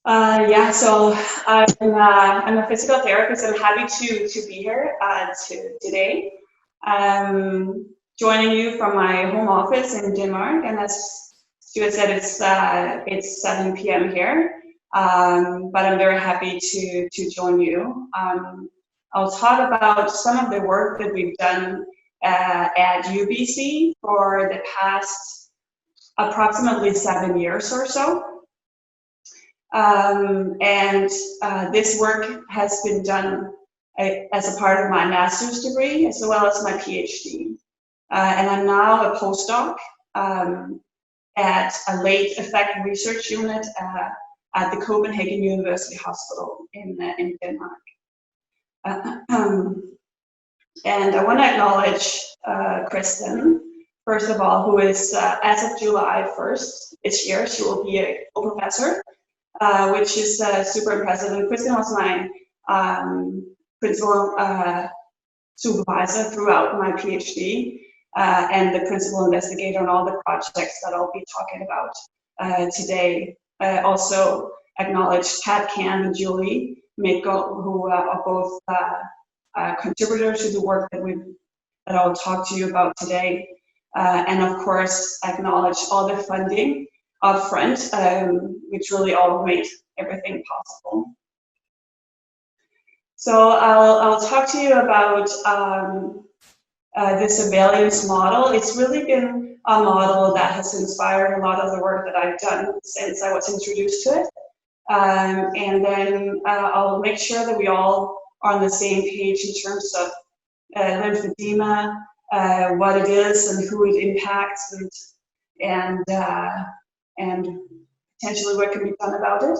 Yeah, so I'm a physical therapist. I'm happy to be here today, joining you from my home office in Denmark. And as Stuart said, it's 7 p.m. here, but I'm very happy to join you. I'll talk about some of the work that we've done at UBC for the past approximately 7 years or so. This work has been done as a part of my master's degree as well as my PhD. And I'm now a postdoc at a late effect research unit at the Copenhagen University Hospital in Denmark. And I want to acknowledge Kristen, first of all, who is, as of July 1st this year, she will be a full professor. Which is super impressive. And Kristen was my principal supervisor throughout my PhD and the principal investigator on all the projects that I'll be talking about today. I also acknowledge Pat, Cam, and Julie Mako, who are both contributors to the work that I'll talk to you about today. And of course, acknowledge all the funding up front, which really all made everything possible. So I'll talk to you about the surveillance model. It's really been a model that has inspired a lot of the work that I've done since I was introduced to it. And then I'll make sure that we all are on the same page in terms of lymphedema, what it is and who it impacts, and potentially what can be done about it.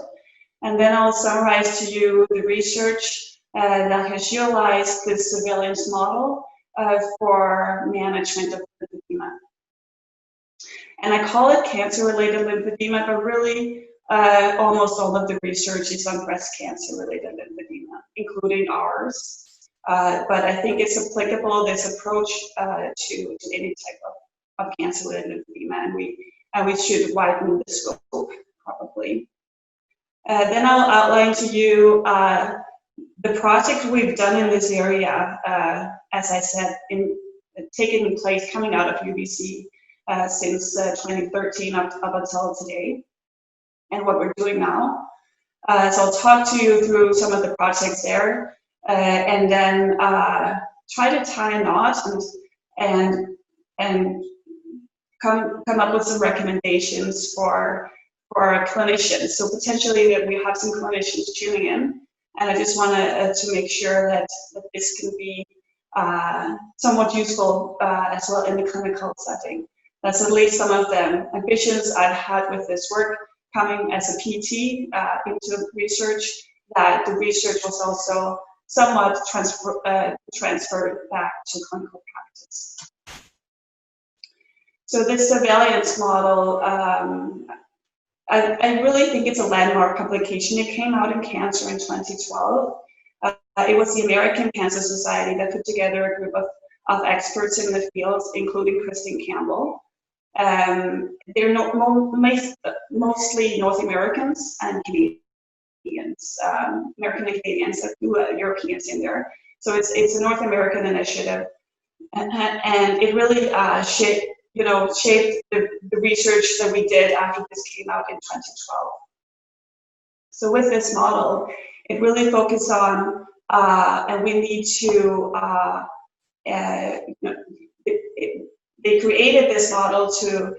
And then I'll summarize to you the research that has utilized this surveillance model for management of lymphedema. And I call it cancer-related lymphedema, but really almost all of the research is on breast cancer-related lymphedema, including ours. But I think it's applicable, this approach, to any type of cancer-related lymphedema, and we should widen the scope, probably. Then I'll outline to you the project we've done in this area, as I said, taking place coming out of UBC since 2013 up until today, and what we're doing now. So I'll talk to you through some of the projects there, and then try to tie a knot and come up with some recommendations for clinicians. So potentially that we have some clinicians tuning in, and I just want to make sure that this can be somewhat useful as well in the clinical setting. That's at least some of the ambitions I've had with this work coming as a PT into research, that the research was also somewhat transferred back to clinical practice. So this surveillance model, I really think it's a landmark publication. It came out in Cancer in 2012. It was the American Cancer Society that put together a group of experts in the field, including Kristen Campbell. They're mostly North Americans and Canadians, American and Canadians, a few Europeans in there. So it's a North American initiative, and it really shaped the research that we did after this came out in 2012. So with this model, it really focused on, and we need to, they created this model to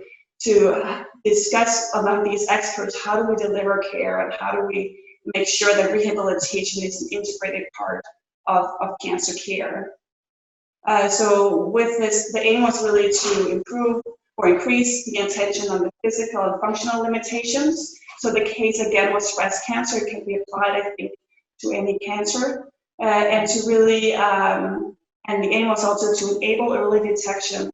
discuss among these experts, how do we deliver care and how do we make sure that rehabilitation is an integrated part of cancer care. So with this, the aim was really to improve or increase the attention on the physical and functional limitations. So the case again was breast cancer. It can be applied, I think, to any cancer, and to really, and the aim was also to enable early detection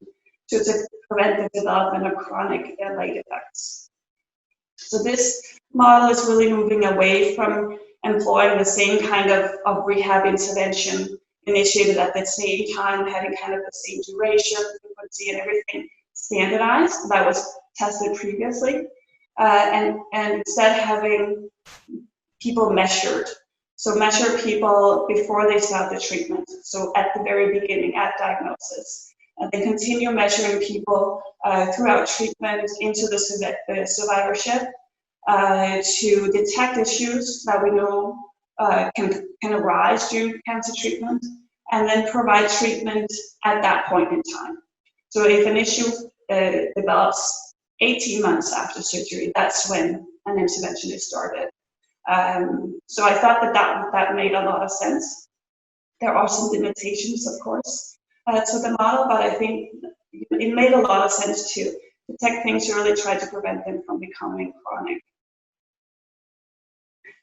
to prevent the development of chronic late effects. So this model is really moving away from employing the same kind of rehab intervention initiated at the same time, having kind of the same duration, frequency, and everything standardized that was tested previously, and instead having people measured. So measure people before they start the treatment, so at the very beginning, at diagnosis. And then continue measuring people throughout treatment into the survivorship to detect issues that we know can arise during cancer treatment, and then provide treatment at that point in time. So if an issue develops 18 months after surgery, that's when an intervention is started. So I thought that made a lot of sense. There are some limitations, of course, to the model, but I think it made a lot of sense to detect things early, try to prevent them from becoming chronic.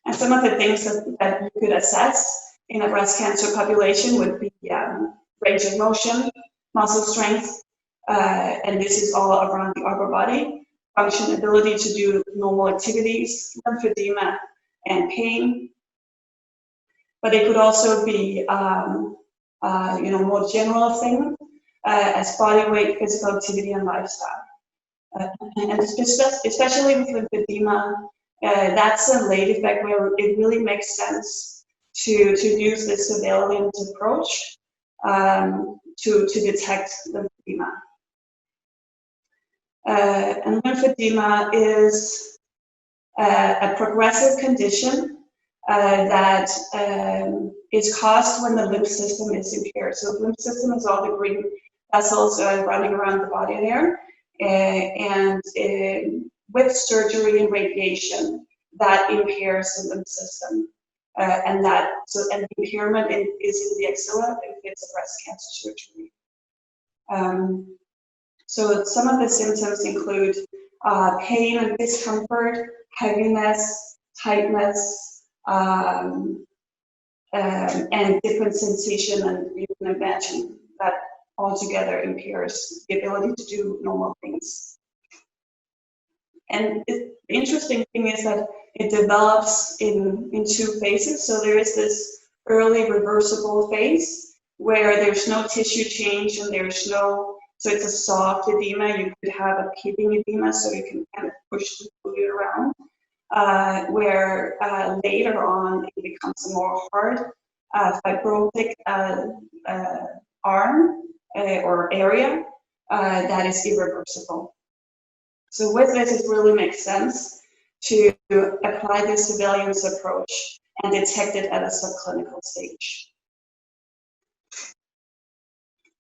And some of the things that you could assess in a breast cancer population would be range of motion, muscle strength, and this is all around the upper body, function, ability to do normal activities, lymphedema, and pain. But it could also be, more general things as body weight, physical activity, and lifestyle. And especially with lymphedema, that's a late effect where it really makes sense to use this surveillance approach to detect lymphedema. And lymphedema is a progressive condition that is caused when the lymph system is impaired. So the lymph system is all the green vessels running around the body there. And with surgery and radiation, that impairs the lymph system. And the impairment is in the axilla if it's a breast cancer surgery. So some of the symptoms include pain and discomfort, heaviness, tightness, and different sensation, and you can imagine that altogether impairs the ability to do normal things. And the interesting thing is that it develops in two phases. So there is this early reversible phase where there's no tissue change and there's no, so it's a soft edema. You could have a pitting edema, so you can kind of push the fluid around. Where later on it becomes a more hard fibrotic arm or area that is irreversible. So with this, it really makes sense to apply this surveillance approach and detect it at a subclinical stage.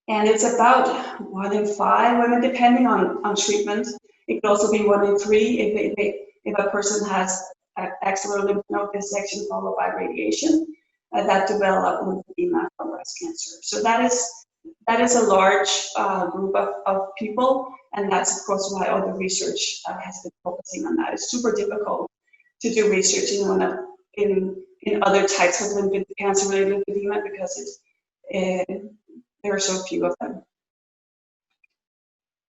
And it's about 1 in 5 women, depending on treatment. It could also be 1 in 3 if a person has axillary lymph node dissection followed by radiation that develop lymphedema from breast cancer. So that is a large group of people, and that's of course why all the research has been focusing on that. It's super difficult to do research in other types of cancer-related lymphedema because there are so few of them.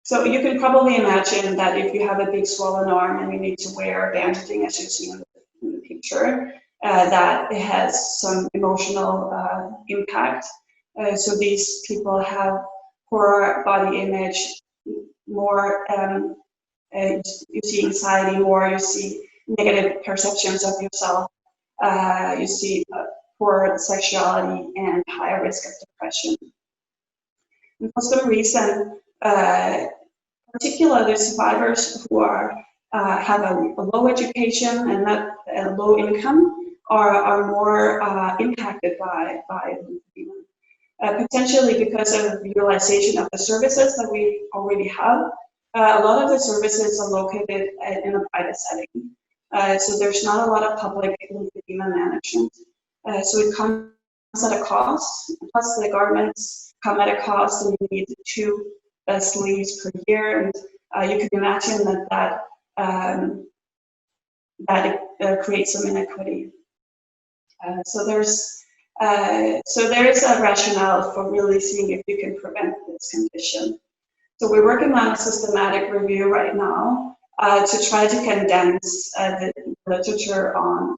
So you can probably imagine that if you have a big swollen arm and you need to wear bandaging, as you see in the picture, that it has some emotional impact. So these people have poor body image, more, you see anxiety more, you see negative perceptions of yourself, you see poor sexuality and higher risk of depression. And for some reason, particularly survivors who have a low education and not a low income are more impacted by lymphedema. Potentially because of the utilization of the services that we already have. A lot of the services are located in a private setting. So there's not a lot of public lymphedema management. So it comes at a cost, plus the garments come at a cost, and you need 2 sleeves per year, and you can imagine that creates some inequity. So there is a rationale for really seeing if you can prevent this condition. So we're working on a systematic review right now to try to condense the literature on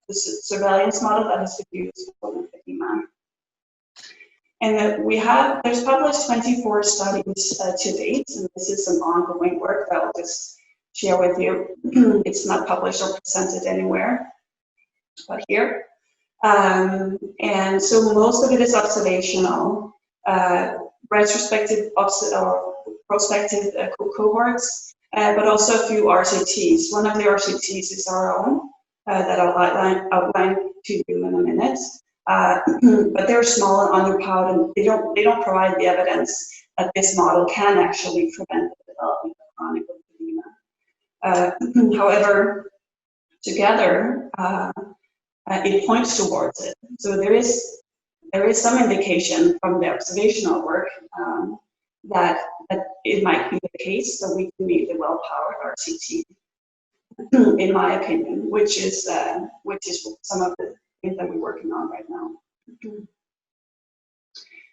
the surveillance model that has been used for lymphedema. And there's published 24 studies to date, and this is some ongoing work that will just share with you. It's not published or presented anywhere, but here. And so most of it is observational, retrospective or prospective cohorts, but also a few RCTs. One of the RCTs is our own that I'll outline to you in a minute. But they're small and underpowered, and they don't provide the evidence that this model can actually prevent the development of chronic lymphedema. However, together, it points towards it. So there is some indication from the observational work that it might be the case that we can meet the well-powered RCT, in my opinion, which is some of the things that we're working on right now.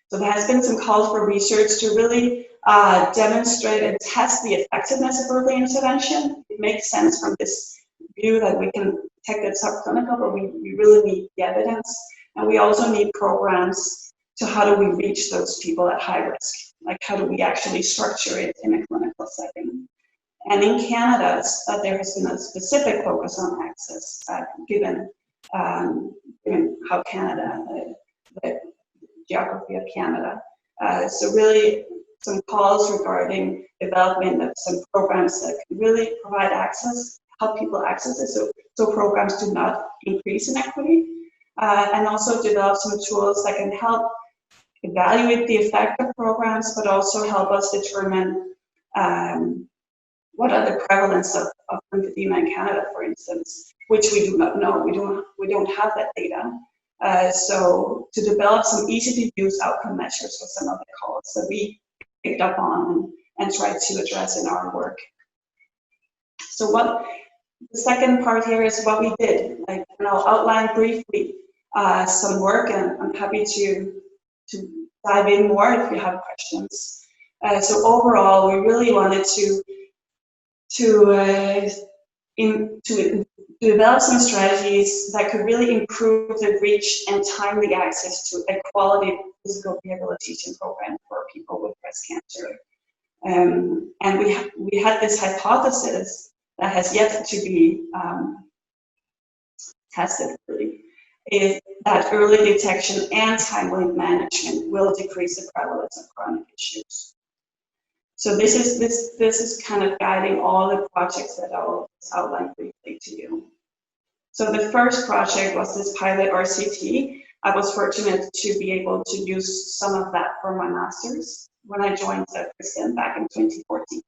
So there has been some calls for research to really demonstrate and test the effectiveness of early intervention. It makes sense from this view that we can detect it subclinical, but we really need the evidence. And we also need programs to how do we reach those people at high risk? Like how do we actually structure it in a clinical setting? And in Canada, there has been a specific focus on access, given how Canada, the geography of Canada. So really some calls regarding development of some programs that can really provide access, help people access it, so programs do not increase inequity, and also develop some tools that can help evaluate the effect of programs, but also help us determine what are the prevalence of lymphedema in Canada, for instance, which we do not know. We don't have that data. So to develop some easy-to-use outcome measures for some of the calls that we picked up on and tried to address in our work. So the second part here is what we did. And I'll outline briefly some work, and I'm happy to dive in more if you have questions. So overall, we really wanted to develop some strategies that could really improve the reach and timely access to a quality physical rehabilitation program for people with breast cancer. And we had this hypothesis that has yet to be tested, really, is that early detection and timely management will decrease the prevalence of chronic issues. So this is kind of guiding all the projects that I'll outline briefly to you. So the first project was this pilot RCT. I was fortunate to be able to use some of that for my master's when I joined Kristen back in 2014.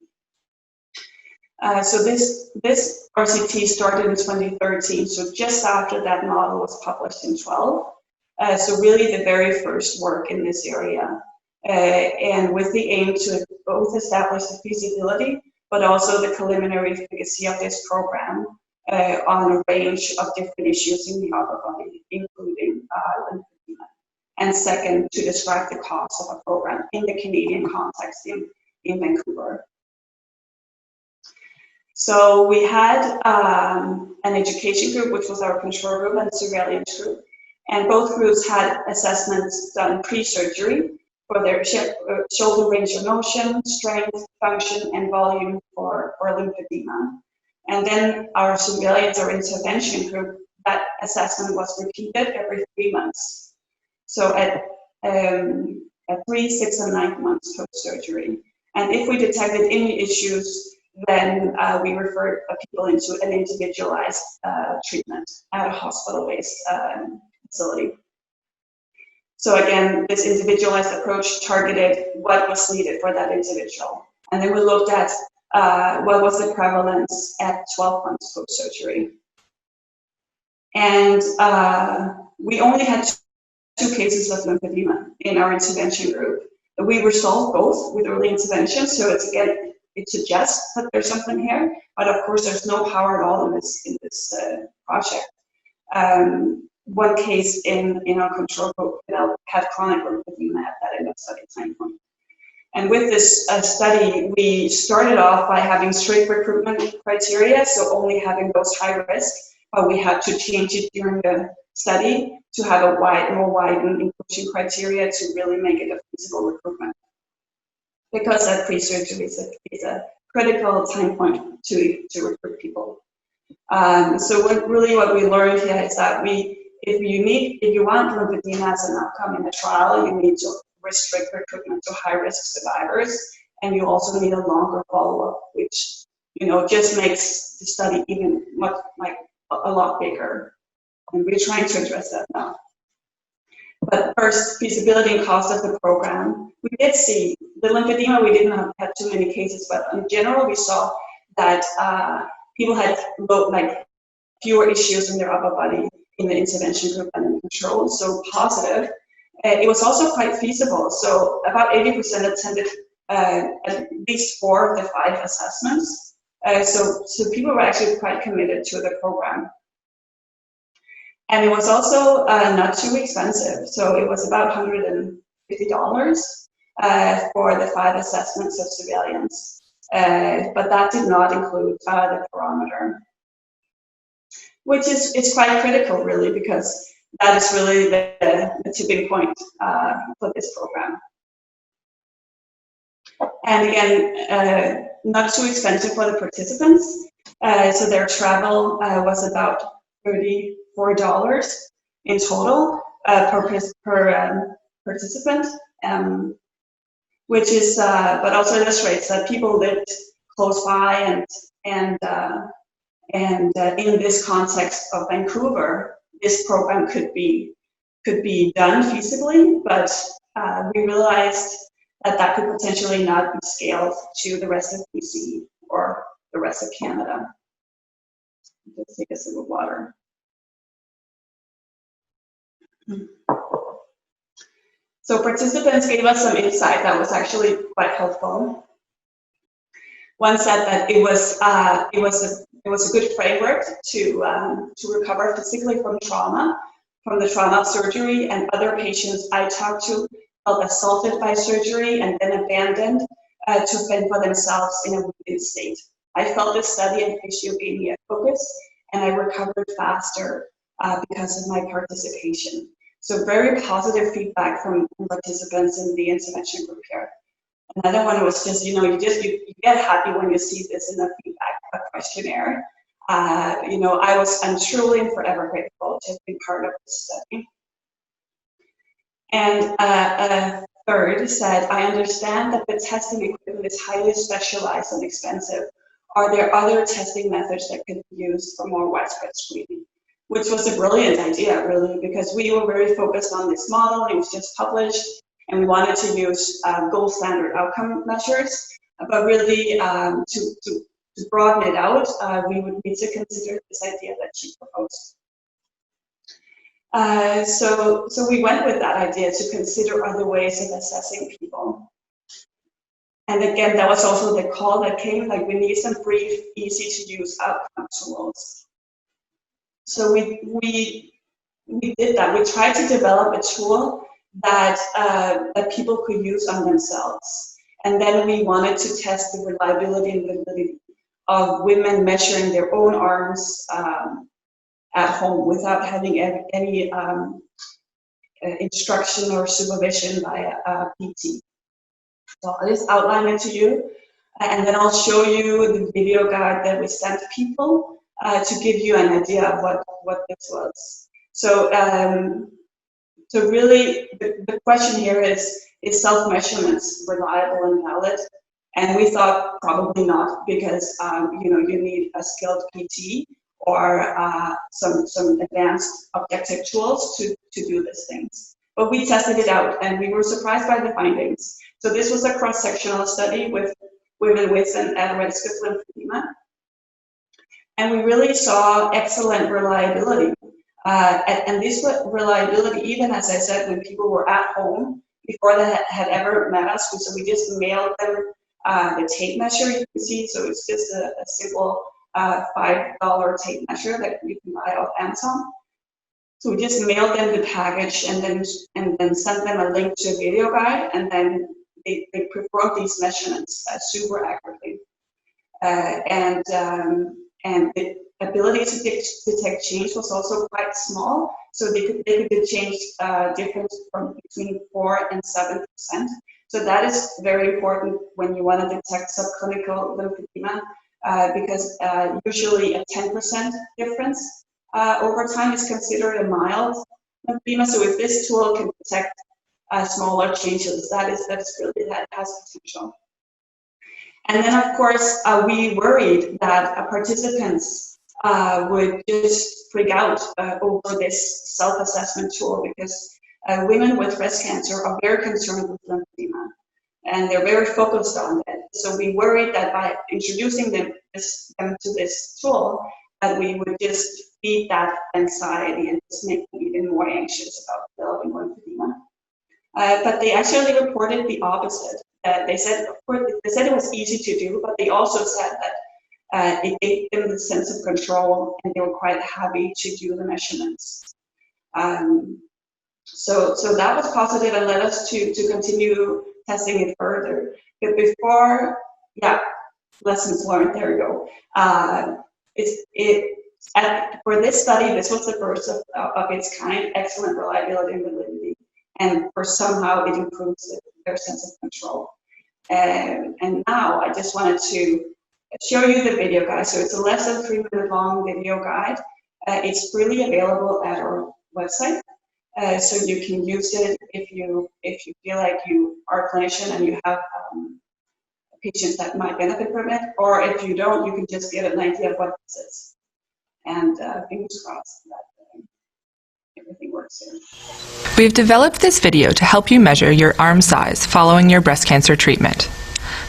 So this RCT started in 2013, so just after that model was published in 12. So really the very first work in this area. And with the aim to both establish the feasibility, but also the preliminary efficacy of this program on a range of different issues in the upper body, including lymphedema. And second, to describe the cost of a program in the Canadian context in Vancouver. So we had an education group, which was our control group, and surveillance group. And both groups had assessments done pre-surgery for their shoulder range of motion, strength, function, and volume for lymphedema. And then our surveillance or intervention group, that assessment was repeated every 3 months. So at 3, 6, and 9 months post-surgery. And if we detected any issues, then we referred people into an individualized treatment at a hospital-based facility. So again, this individualized approach targeted what was needed for that individual. And then we looked at what was the prevalence at 12 months post-surgery. And we only had 2 cases of lymphedema in our intervention group. We resolved both with early intervention, so it suggests that there's something here, but of course there's no power at all in this project. One case in our control group had chronic lymphedema at that end of study time point. And with this study, we started off by having strict recruitment criteria, so only having those high risk, but we had to change it during the study to have a more widened inclusion criteria to really make it a feasible recruitment. Because that pre-surgery is a critical time point to recruit people. So what we learned here is that if you want lymphedema as an outcome in the trial, you need to restrict recruitment to high-risk survivors, and you also need a longer follow-up, which just makes the study even a lot bigger. And we're trying to address that now. But first, feasibility and cost of the program. We did see the lymphedema. We didn't have too many cases, but in general, we saw that people had fewer issues in their upper body in the intervention group and in the control, so positive. It was also quite feasible. So about 80% attended at least 4 of the 5 assessments. So people were actually quite committed to the program. And it was also not too expensive. So it was about $150 for the 5 assessments of surveillance. But that did not include the parameter, which is quite critical, really, because that is really the tipping point for this program. And again, not too expensive for the participants. So their travel was about $34 in total per participant, which is, but also illustrates that people lived close by and in this context of Vancouver, this program could be done feasibly, but we realized that could potentially not be scaled to the rest of BC or the rest of Canada. Let's take a sip of water. So participants gave us some insight that was actually quite helpful. One said that it was a good framework to recover physically from trauma, from the trauma of surgery, and other patients I talked to felt assaulted by surgery and then abandoned to fend for themselves in a wounded state. I felt this study and physio gave me a focus, and I recovered faster because of my participation. So very positive feedback from participants in the intervention group here. Another one was just, you get happy when you see this in a feedback questionnaire. I'm truly and forever grateful to have been part of this study. And a third said, I understand that the testing equipment is highly specialized and expensive. Are there other testing methods that can be used for more widespread screening? Which was a brilliant idea, really, because we were very focused on this model. It was just published, and we wanted to use gold standard outcome measures. But really, to broaden it out, we would need to consider this idea that she proposed. So we went with that idea to consider other ways of assessing people. And again, that was also the call that came, like we need some brief, easy to use outcome tools. So we did that. We tried to develop a tool that people could use on themselves. And then we wanted to test the reliability and validity of women measuring their own arms at home without having any instruction or supervision by a PT. So I'll just outline it to you, and then I'll show you the video guide that we sent people to give you an idea of what this was. So, so really, the question here is self-measurements reliable and valid? And we thought probably not, because you need a skilled PT or some advanced objective tools to do these things. But we tested it out, and we were surprised by the findings. So this was a cross-sectional study with women with and at risk of lymphedema. And we really saw excellent reliability. And this reliability, even as I said, when people were at home, before they had ever met us, so we just mailed them the tape measure, you can see. So it's just a simple $5 tape measure that you can buy off Amazon. So we just mailed them the package and then sent them a link to a video guide, and then they performed these measurements super accurately. And the ability to detect change was also quite small, so they could change difference from between 4 and 7%. So that is very important when you want to detect subclinical lymphedema, because usually a 10% difference over time is considered a mild lymphedema. So if this tool can detect smaller changes, that's really, that has potential. And then, of course, we worried that participants would just freak out over this self-assessment tool, because women with breast cancer are very concerned with lymphedema, and they're very focused on it. So we worried that by introducing them to this tool, that we would just feed that anxiety and just make them even more anxious about developing lymphedema. But they actually reported the opposite. They said, of course, they said it was easy to do, but they also said that it gave them the sense of control, and they were quite happy to do the measurements. So that was positive and led us to continue testing it further. But before, yeah, lessons learned. There we go. For this study, this was the first of its kind. Excellent reliability and validity, and for somehow it improves their sense of control. And now I just wanted to show you the video guide. So it's a less than 3 minute long video guide. It's freely available at our website. So you can use it if you feel like you are a clinician and you have patients that might benefit from it, or if you don't, you can just get an idea of what this is. And fingers crossed that everything works here. We've developed this video to help you measure your arm size following your breast cancer treatment.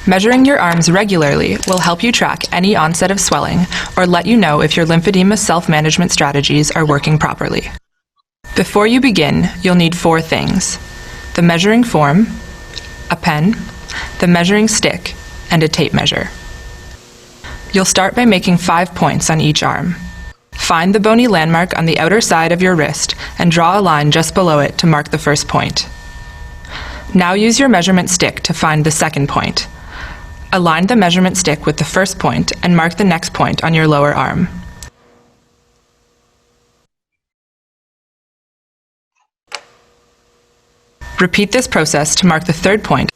Measuring your arms regularly will help you track any onset of swelling or let you know if your lymphedema self-management strategies are working properly. Before you begin, you'll need 4 things: the measuring form, a pen, the measuring stick, and a tape measure. You'll start by making 5 points on each arm. Find the bony landmark on the outer side of your wrist and draw a line just below it to mark the first point. Now use your measurement stick to find the second point. Align the measurement stick with the first point and mark the next point on your lower arm. Repeat this process to mark the third point.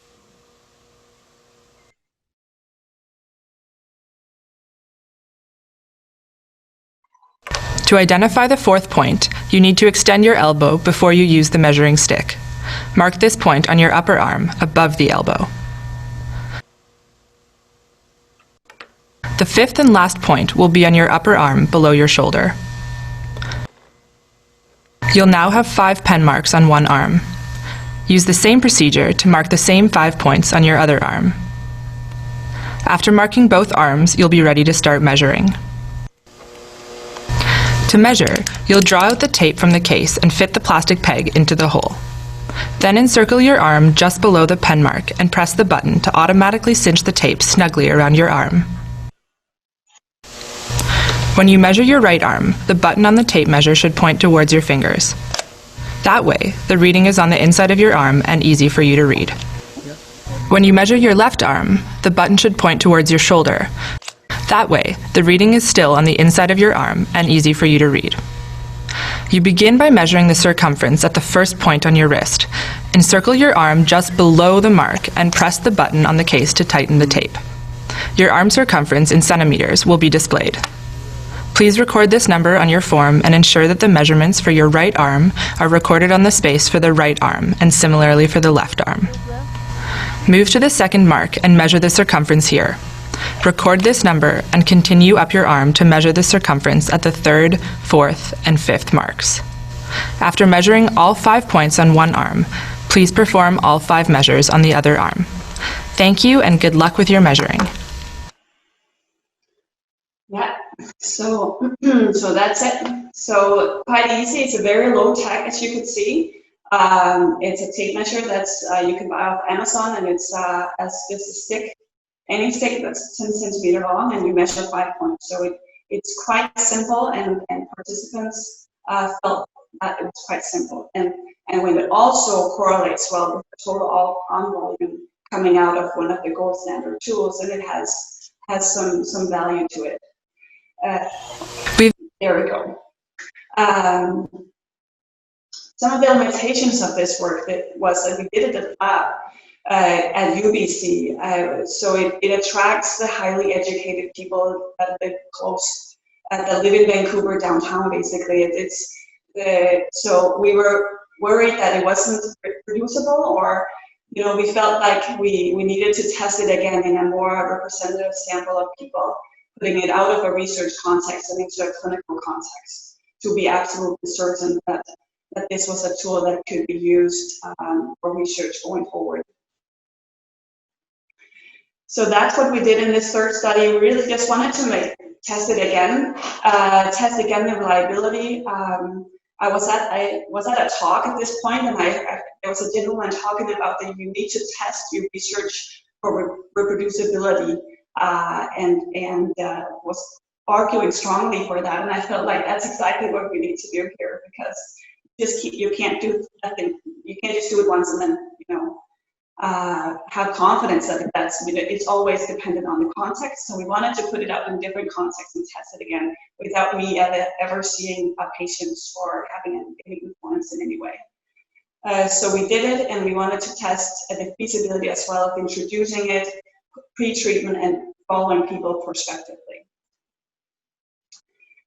To identify the fourth point, you need to extend your elbow before you use the measuring stick. Mark this point on your upper arm, above the elbow. The fifth and last point will be on your upper arm, below your shoulder. You'll now have 5 pen marks on one arm. Use the same procedure to mark the same 5 points on your other arm. After marking both arms, you'll be ready to start measuring. To measure, you'll draw out the tape from the case and fit the plastic peg into the hole. Then encircle your arm just below the pen mark and press the button to automatically cinch the tape snugly around your arm. When you measure your right arm, the button on the tape measure should point towards your fingers. That way, the reading is on the inside of your arm and easy for you to read. When you measure your left arm, the button should point towards your shoulder. That way, the reading is still on the inside of your arm and easy for you to read. You begin by measuring the circumference at the first point on your wrist. Encircle your arm just below the mark and press the button on the case to tighten the tape. Your arm circumference in centimeters will be displayed. Please record this number on your form and ensure that the measurements for your right arm are recorded on the space for the right arm and similarly for the left arm. Move to the second mark and measure the circumference here. Record this number and continue up your arm to measure the circumference at the 3rd, 4th, and 5th marks. After measuring all 5 points on one arm, please perform all 5 measures on the other arm. Thank you and good luck with your measuring. Yeah, so that's it. So quite easy. It's a very low tech, as you can see. It's a tape measure that's you can buy off Amazon, and it's just a stick. Any stick that's 10 centimeters long, and you measure 5 points. So it's quite simple, and participants felt that it was quite simple. And when it also correlates well with the total arm volume coming out of one of the gold standard tools, and it has some value to it. There we go. Some of the limitations of this work was that we did it at the lab. at UBC. So it attracts the highly educated people that live close, that live in Vancouver downtown, basically. So we were worried that it wasn't reproducible, or we felt like we needed to test it again in a more representative sample of people, putting it out of a research context and into a clinical context to be absolutely certain that this was a tool that could be used for research going forward. So that's what we did in this third study. We really just wanted to test it again, test again the reliability. I was at a talk at this point, and there was a gentleman talking about that you need to test your research for reproducibility, and was arguing strongly for that. And I felt like that's exactly what we need to do here, because you can't do nothing. You can't just do it once and then have confidence that it's always dependent on the context. So we wanted to put it out in different contexts and test it again without me ever seeing patients or having any influence in any way. So we did it, and we wanted to test the feasibility as well of introducing it pre-treatment and following people prospectively.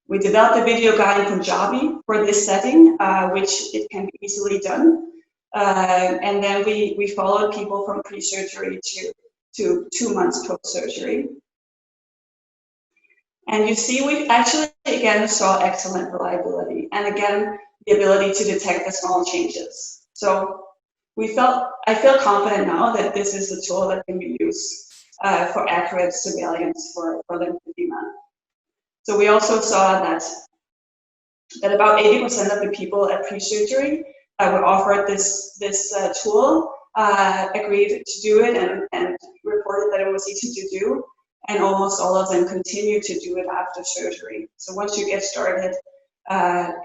We developed a video guide in Punjabi for this setting, which it can be easily done. And then we followed people from pre-surgery to 2 months post-surgery. And you see, we actually, again, saw excellent reliability, and again, the ability to detect the small changes. So I feel confident now that this is a tool that can be used for accurate surveillance for lymphedema. So we also saw that about 80% of the people at pre-surgery were offered this tool, agreed to do it, and reported that it was easy to do, and almost all of them continue to do it after surgery. So once you get started,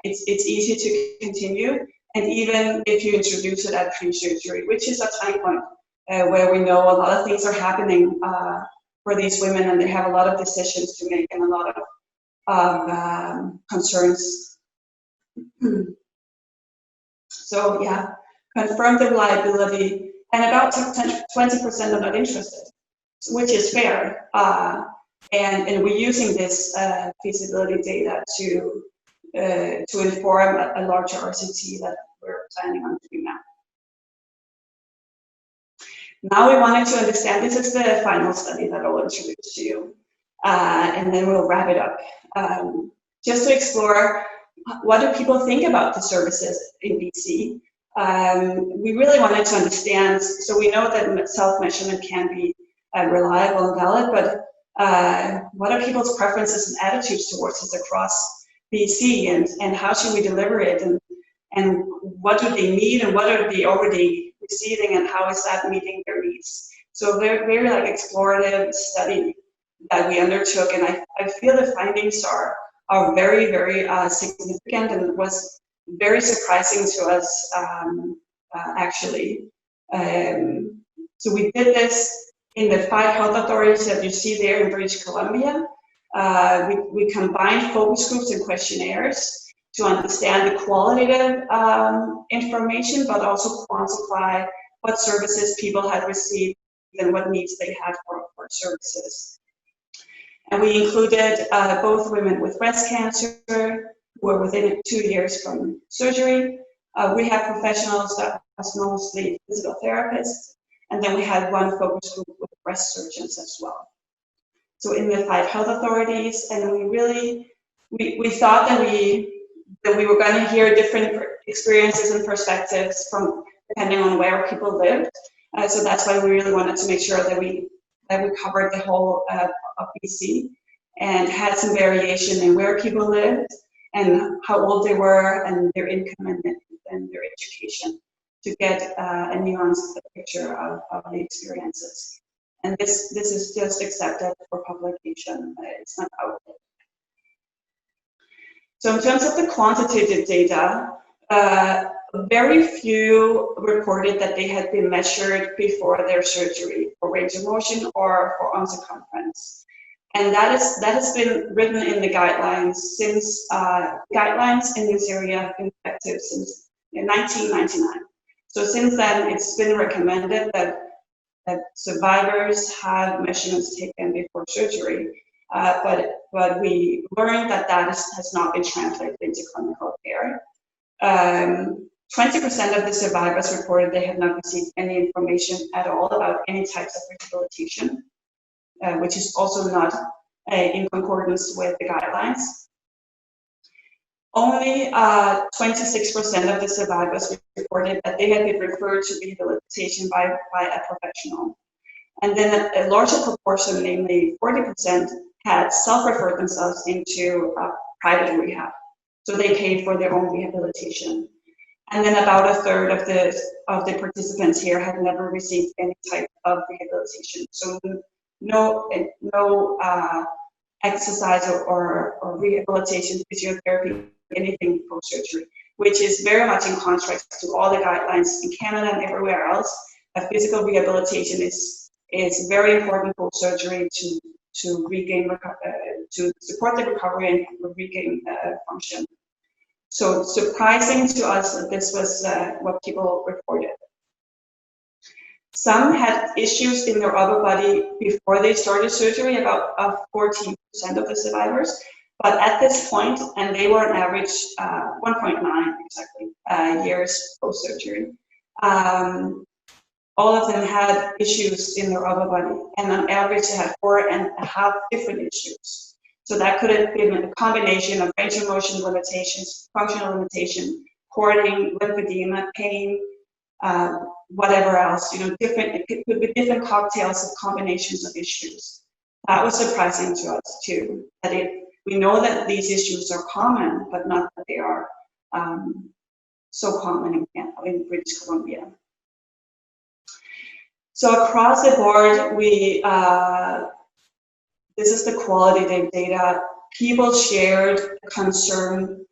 it's easy to continue, and even if you introduce it at pre-surgery, which is a time point where we know a lot of things are happening for these women, and they have a lot of decisions to make and a lot of concerns. So yeah, confirm the reliability, and about 20% are not interested, which is fair. And we're using this feasibility data to inform a larger RCT that we're planning on doing now. Now we wanted to understand, this is the final study that I'll introduce to you, and then we'll wrap it up. Just to explore, what do people think about the services in BC? We really wanted to understand, so we know that self-measurement can be reliable and valid, but what are people's preferences and attitudes towards this across BC, and how should we deliver it, and what do they need, and what are they already receiving, and how is that meeting their needs? So very like explorative study that we undertook, and I feel the findings are very, very significant, and it was very surprising to us, actually. So we did this in the 5 health authorities that you see there in British Columbia. We combined focus groups and questionnaires to understand the qualitative information, but also quantify what services people had received and what needs they had for services. And we included both women with breast cancer who were within 2 years from surgery, rehab professionals that was mostly physical therapists, and then we had one focus group with breast surgeons as well. So in the 5 health authorities, and we thought that we were going to hear different experiences and perspectives from depending on where people lived. So that's why we really wanted to make sure that we covered the whole of BC and had some variation in where people lived and how old they were and their income and their education to get a nuanced picture of the experiences. And this is just accepted for publication. It's not out there. So in terms of the quantitative data, very few reported that they had been measured before their surgery for range of motion or for arm circumference. And that has been written in the guidelines since, guidelines in this area have been effective since 1999. So since then, it's been recommended that survivors have measurements taken before surgery, but we learned that has not been translated into clinical care. 20% of the survivors reported they had not received any information at all about any types of rehabilitation, which is also not in concordance with the guidelines. Only 26% of the survivors reported that they had been referred to rehabilitation by a professional. And then a larger proportion, namely 40%, had self-referred themselves into private rehab. So they paid for their own rehabilitation. And then about a third of the participants here had never received any type of rehabilitation. So no exercise or rehabilitation, physiotherapy, anything post-surgery, which is very much in contrast to all the guidelines in Canada and everywhere else. Physical rehabilitation is very important post-surgery to regain, to support the recovery and regain function. So surprising to us that this was what people reported. Some had issues in their upper body before they started surgery, about 14% of the survivors. But at this point, and they were on average 1.9 exactly years post-surgery, all of them had issues in their upper body, and on average they had 4.5 different issues. So that could have been a combination of range of motion limitations, functional limitation, cording, lymphedema, pain, whatever else, it could be different cocktails of combinations of issues. That was surprising to us too, that we know that these issues are common, but not that they are so common in British Columbia. So across the board, this is the qualitative data. People shared concern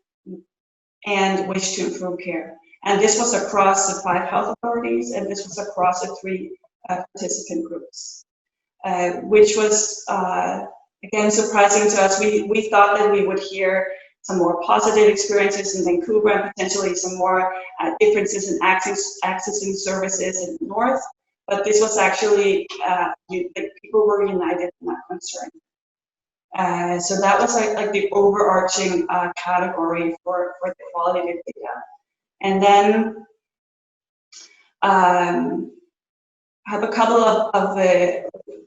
and wish to improve care. And this was across the 5 health authorities, and this was across the 3 participant groups, which was, again, surprising to us. We thought that we would hear some more positive experiences in Vancouver and potentially some more differences in accessing services in the north. But this was actually, people were united in that concern. So that was like the overarching category for the qualitative data. And then I have a couple of the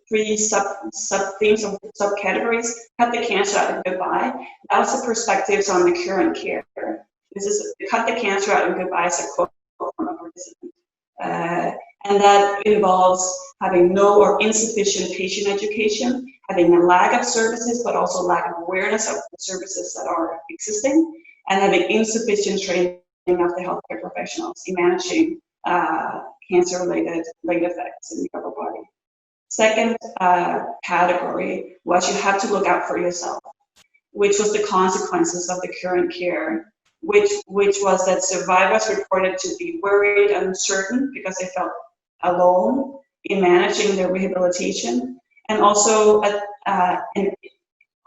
3 sub-themes of subcategories. Cut the cancer out and goodbye. That was the perspectives on the current care. This is cut the cancer out and goodbye is a quote from a participant. And that involves having no or insufficient patient education, having a lack of services, but also lack of awareness of the services that are existing, and having insufficient training of the healthcare professionals in managing cancer-related late effects in the upper body. Second category was you have to look out for yourself, which was the consequences of the current care, which was that survivors reported to be worried and uncertain because they felt alone in managing their rehabilitation, and also an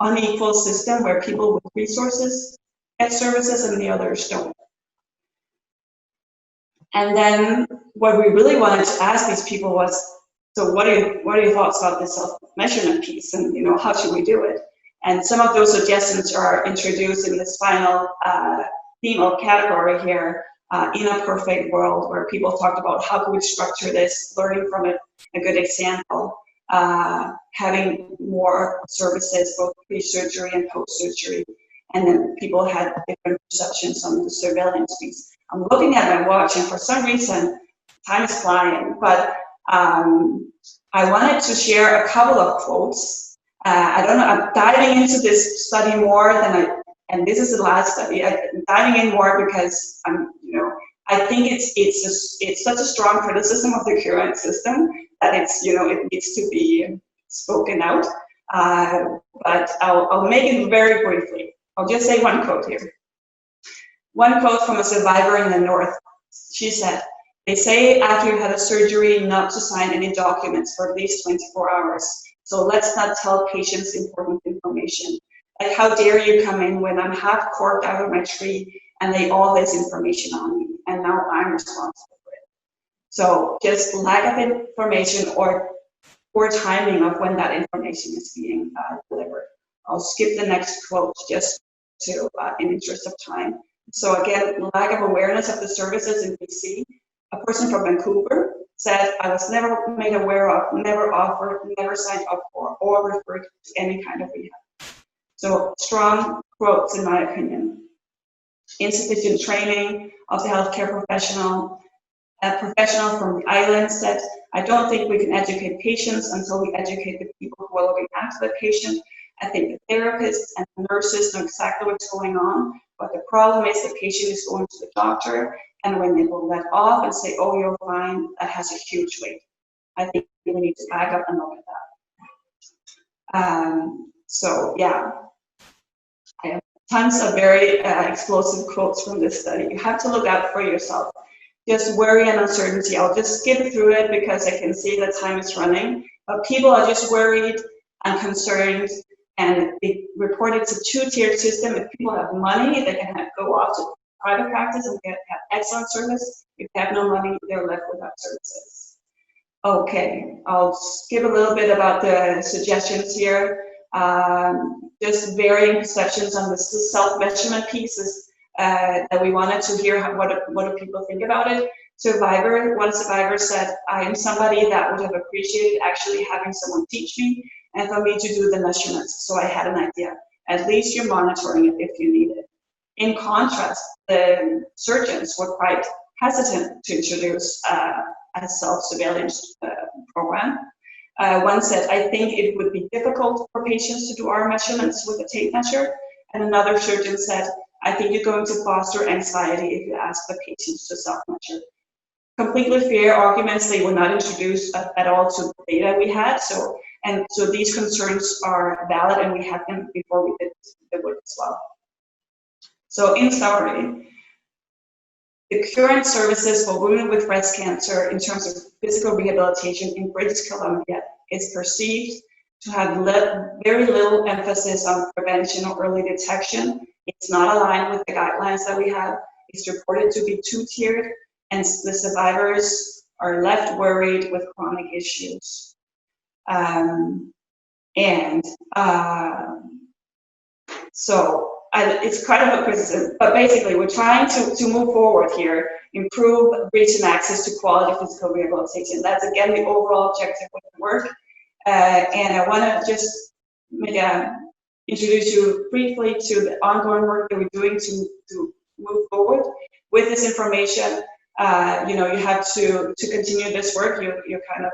unequal system where people with resources get services and the others don't. And then what we really wanted to ask these people was, so what are your thoughts about this self-measurement piece, and how should we do it? And some of those suggestions are introduced in this final theme or category here, in a perfect world, where people talked about how could we structure this, learning from a good example, having more services both pre-surgery and post-surgery, and then people had different perceptions on the surveillance piece. I'm looking at my watch, and for some reason, time is flying, but I wanted to share a couple of quotes. I don't know, I'm diving into this study more than and this is the last study. I'm diving in more because I think it's such a strong criticism of the current system that it needs to be spoken out. But I'll make it very briefly. I'll just say one quote here. One quote from a survivor in the north. She said, "They say after you had a surgery not to sign any documents for at least 24 hours. So let's not tell patients important information. Like, how dare you come in when I'm half corked out of my tree and they all this information on me, and now I'm responsible for it." So just lack of information or poor timing of when that information is being delivered. I'll skip the next quote just to, in interest of time. So again, lack of awareness of the services in BC. A person from Vancouver said, I was never made aware of, never offered, never signed up for, or referred to any kind of rehab. So strong quotes in my opinion. Insufficient training of the healthcare professional. A professional from the island said, I don't think we can educate patients until we educate the people who are looking after the patient. I think the therapists and the nurses know exactly what's going on, but the problem is the patient is going to the doctor, and when they will let off and say, oh, you're fine, that has a huge weight. I think we need to back up and look at that. So yeah, I have tons of very explosive quotes from this study. You have to look out for yourself. Just worry and uncertainty. I'll just skip through it because I can see that time is running. But people are just worried and concerned, and they report it's a two-tiered system. If people have money, they can go off to private practice and have excellent service. If they have no money, they're left without services. Okay, I'll skip a little bit about the suggestions here. Just varying perceptions on the self-measurement pieces. That we wanted to hear what do people think about it. One survivor said, I am somebody that would have appreciated actually having someone teach me and for me to do the measurements, so I had an idea. At least you're monitoring it if you need it. In contrast, the surgeons were quite hesitant to introduce a self-surveillance program. One said, I think it would be difficult for patients to do our measurements with a tape measure. And another surgeon said, I think you're going to foster anxiety if you ask the patients to self-measure. Completely fair arguments. They were not introduced at all to the data we had. So these concerns are valid, and we had them before we did the work as well. So in summary, the current services for women with breast cancer in terms of physical rehabilitation in British Columbia is perceived to have very little emphasis on prevention or early detection. It's not aligned with the guidelines that we have. It's reported to be two-tiered, and the survivors are left worried with chronic issues. It's kind of a criticism, but basically we're trying to move forward here, improve reach and access to quality physical rehabilitation. That's again the overall objective of the work. And I want to just introduce you briefly to the ongoing work that we're doing to move forward with this information. You have to continue this work. You're kind of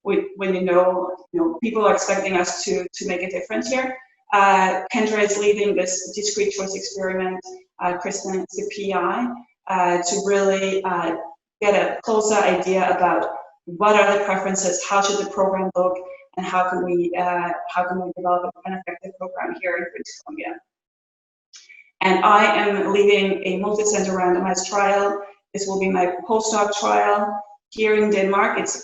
when you know people are expecting us to make a difference here. Kendra is leading this discrete choice experiment. Kristen is the PI to really get a closer idea about what are the preferences, how should the program look, and how can we develop an effective program here in British Columbia. And I am leading a multi-center randomized trial. This will be my postdoc trial here in Denmark. It's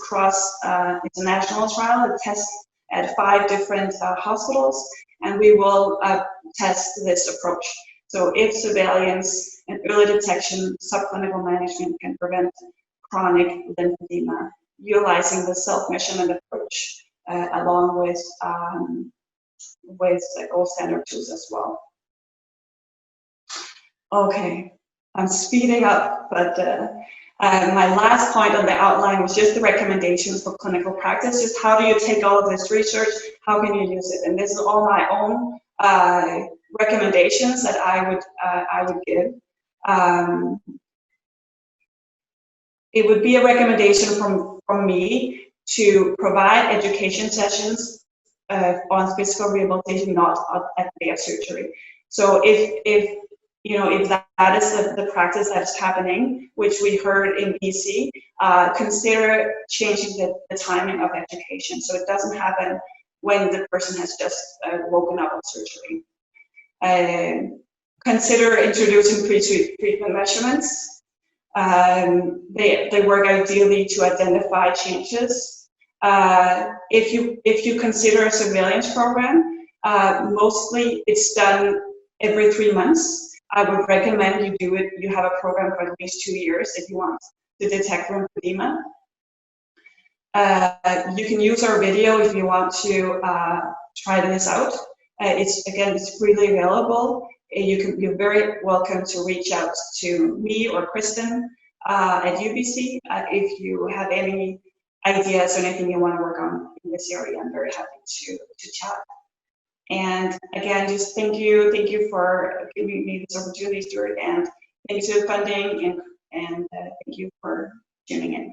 a national trial. It tests at 5 different hospitals, and we will test this approach. So if surveillance and early detection, subclinical management can prevent chronic lymphedema, utilizing the self-measurement approach along with gold standard tools as well. Okay, I'm speeding up, but my last point on the outline was just the recommendations for clinical practice. Just how do you take all of this research? How can you use it? And this is all my own recommendations that I would give. It would be a recommendation from me to provide education sessions on physical rehabilitation, not at the day of surgery. So if that is the practice that's happening, which we heard in BC, consider changing the timing of education so it doesn't happen when the person has just woken up of surgery. Consider introducing pre-treatment measurements. They work ideally to identify changes. If you consider a surveillance program, mostly it's done every 3 months. I would recommend you do it. You have a program for at least 2 years if you want to detect lymphedema. You can use our video if you want to try this out. It's freely available. You're very welcome to reach out to me or Kristen at UBC if you have any ideas or anything you want to work on in this area. I'm very happy to chat. And again, just thank you for giving me this opportunity, Stuart, and thanks for the funding, and thank you for tuning in.